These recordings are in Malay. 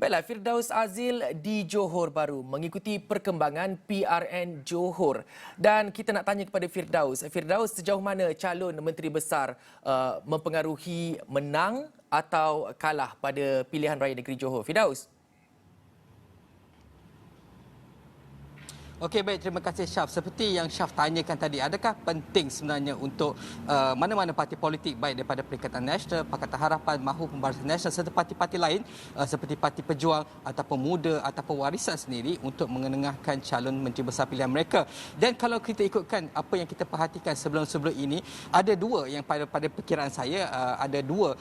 Baiklah, Firdaus Azil di Johor baru mengikuti perkembangan PRN Johor. Dan kita nak tanya kepada Firdaus. Firdaus, sejauh mana calon Menteri Besar mempengaruhi menang atau kalah pada pilihan raya negeri Johor? Firdaus. Okey, baik. Terima kasih, Syaf. Seperti yang Syaf tanyakan tadi, adakah penting sebenarnya untuk mana-mana parti politik, baik daripada Perikatan Nasional, Pakatan Harapan maupun Barisan Nasional serta parti-parti lain seperti Parti Pejuang ataupun Muda ataupun Warisan sendiri untuk mengenengahkan calon Menteri Besar pilihan mereka. Dan kalau kita ikutkan apa yang kita perhatikan sebelum-sebelum ini, ada dua yang pada perkiraan saya, ada dua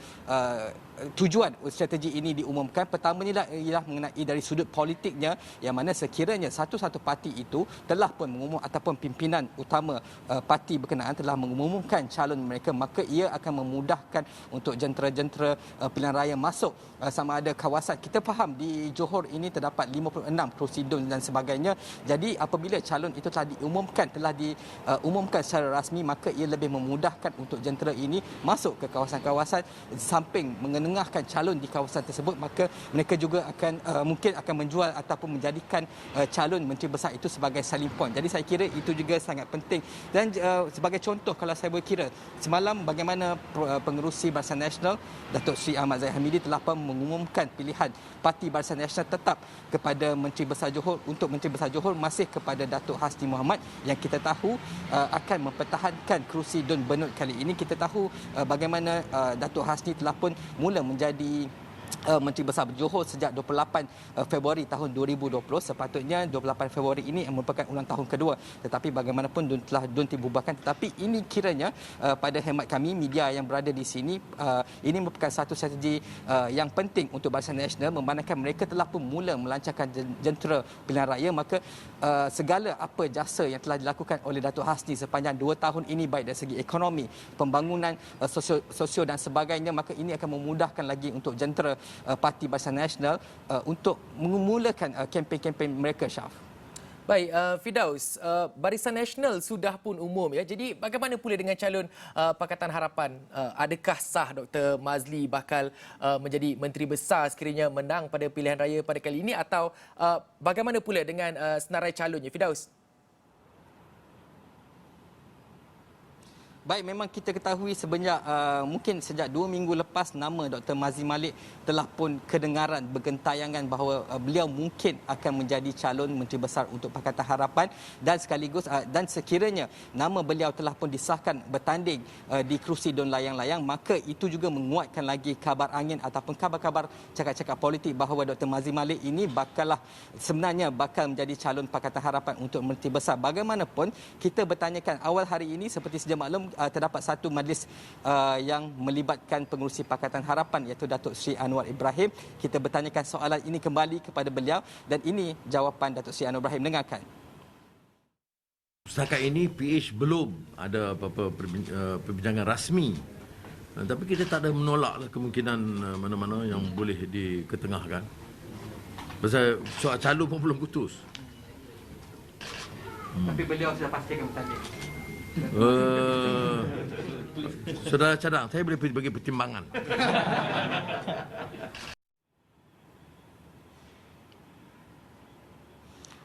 tujuan strategi ini diumumkan. Pertamanya ialah mengenai dari sudut politiknya, yang mana sekiranya satu-satu parti itu telah pun mengumum ataupun pimpinan utama parti berkenaan telah mengumumkan calon mereka, maka ia akan memudahkan untuk jentera-jentera pilihan raya masuk sama ada kawasan. Kita faham di Johor ini terdapat 56 kerusi DUN dan sebagainya. Jadi apabila calon itu telah diumumkan secara rasmi, maka ia lebih memudahkan untuk jentera ini masuk ke kawasan-kawasan. Samping mengenengahkan calon di kawasan tersebut, maka mereka juga akan mungkin akan menjual ataupun menjadikan calon Menteri Besar itu sebagai selling point. Jadi saya kira itu juga sangat penting. Dan sebagai contoh, kalau saya boleh kira, semalam bagaimana pengerusi Barisan Nasional Datuk Seri Ahmad Zahid Hamidi telah pun mengumumkan pilihan Parti Barisan Nasional tetap kepada Menteri Besar Johor. Untuk Menteri Besar Johor masih kepada Datuk Hasni Mohamad, yang kita tahu akan mempertahankan kerusi DUN Benut kali ini. Kita tahu bagaimana Datuk Hasni telah pun mula menjadi Menteri Besar Johor sejak 28 Februari tahun 2020. Sepatutnya 28 Februari ini merupakan ulang tahun kedua, tetapi bagaimanapun DUN dibubarkan. Tetapi ini kiranya pada hemat kami media yang berada di sini, ini merupakan satu strategi yang penting untuk Barisan Nasional, memandangkan mereka telah pun mula melancarkan jentera pilihan raya. Maka segala apa jasa yang telah dilakukan oleh Datuk Hasni sepanjang 2 tahun ini, baik dari segi ekonomi, pembangunan sosio dan sebagainya, maka ini akan memudahkan lagi untuk jentera Parti Barisan Nasional untuk memulakan kempen-kempen mereka, Syaf. Baik, Firdaus, Barisan Nasional sudah pun umum ya. Jadi bagaimana pula dengan calon Pakatan Harapan? Adakah sah Dr. Mazli bakal menjadi Menteri Besar sekiranya menang pada pilihan raya pada kali ini, atau bagaimana pula dengan senarai calonnya, Firdaus? Baik, memang kita ketahui mungkin sejak 2 minggu lepas nama Dr. Mazli Malik telah pun kedengaran bergentayangan bahawa beliau mungkin akan menjadi calon Menteri Besar untuk Pakatan Harapan, dan sekaligus dan sekiranya nama beliau telah pun disahkan bertanding di kerusi DUN layang-layang, maka itu juga menguatkan lagi kabar angin ataupun kabar-kabar cakap-cakap politik bahawa Dr. Mazli Malik ini sebenarnya bakal menjadi calon Pakatan Harapan untuk Menteri Besar. Bagaimanapun kita bertanyakan awal hari ini, seperti sedia maklum, terdapat satu majlis yang melibatkan pengerusi Pakatan Harapan, iaitu Datuk Seri Anwar Ibrahim. Kita bertanyakan soalan ini kembali kepada beliau, dan ini jawapan Datuk Seri Anwar Ibrahim. Dengarkan. Setakat ini PH belum ada apa-apa perbincangan rasmi, tapi kita tak ada menolak kemungkinan mana-mana yang boleh diketengahkan. Pasal soal calon pun belum putus. Tapi beliau sudah pasti akan bertanding. Saudara cadang, saya boleh bagi pertimbangan.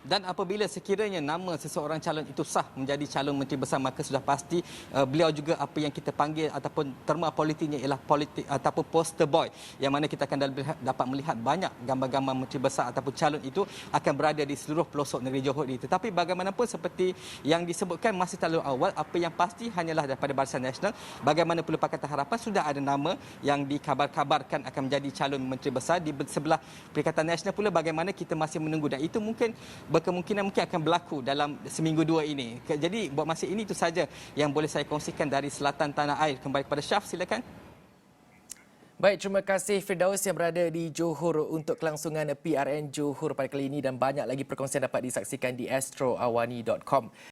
Dan apabila sekiranya nama seseorang calon itu sah menjadi calon Menteri Besar, maka sudah pasti beliau juga apa yang kita panggil ataupun terma politiknya ialah politik ataupun poster boy, yang mana kita akan dapat melihat banyak gambar-gambar Menteri Besar ataupun calon itu akan berada di seluruh pelosok negeri Johor ini. Tetapi bagaimanapun, seperti yang disebutkan masih terlalu awal, apa yang pasti hanyalah daripada Barisan Nasional. Bagaimana pula Pakatan Harapan, sudah ada nama yang dikabar-kabarkan akan menjadi calon Menteri Besar. Di sebelah Perikatan Nasional pula bagaimana, kita masih menunggu, dan itu mungkin berkemungkinan akan berlaku dalam seminggu dua ini. Jadi buat masa ini itu saja yang boleh saya kongsikan dari selatan tanah air. Kembali kepada Syaf, silakan. Baik, terima kasih Firdaus yang berada di Johor untuk kelangsungan PRN Johor pada kali ini, dan banyak lagi perkongsian dapat disaksikan di astroawani.com.